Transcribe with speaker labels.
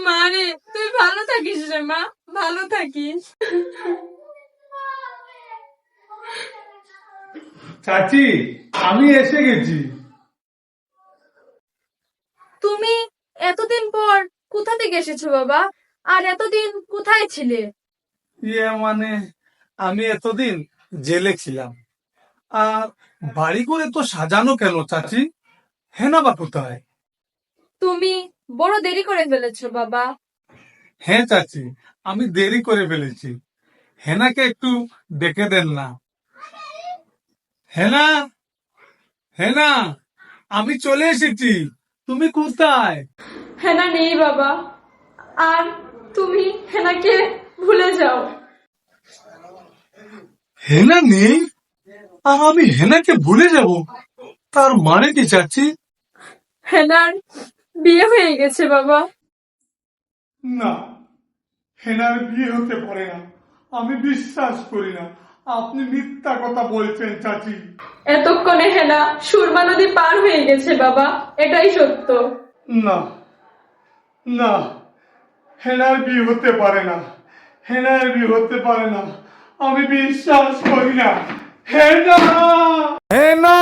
Speaker 1: মারে, তুই ভালো থাকিস রে মা, ভালো থাকিস।
Speaker 2: চাচি, আমি এসে গেছি।
Speaker 1: তুমি এতদিন পর কোথা থেকে এসেছো বাবা? আর এতদিন কোথায় ছিলে?
Speaker 2: মানে আমি এতদিন জেলে ছিলাম। আর বাড়ি করে তো সাজানো কেন চাচি? হেনা বা কোথায়?
Speaker 1: তুমি বড় দেরি করে ফেলেছো বাবা।
Speaker 2: হ্যাঁ চাচি, আমি দেরি করে ফেলেছি। হেনাকে একটু ডেকে দেন না। হেনা, হেনা, আমি চলে এসেছি। তুমি কোথায়?
Speaker 1: হেনা নেই বাবা, আর তুমি হেনাকে ভুলে যাও।
Speaker 2: হেনা নেই আর আমি হেনাকে ভুলে যাব? তার মানে কি চাচি?
Speaker 1: হেনার বিয়ে হয়ে গেছে বাবা।
Speaker 2: না, হেনার বিয়ে হতে পারে না। আমি বিশ্বাস করি না। আপনি মিথ্যা কথা বলছেন চাচি।
Speaker 1: এতক্ষণে হেনা সুরমা নদী পার হয়ে গেছে বাবা, এটাই সত্য।
Speaker 2: না, না, হেনার বিয়ে হতে পারে না। হেনার বিয়ে হতে পারে না। আমি বিশ্বাস করি না। হেনা, হেনা।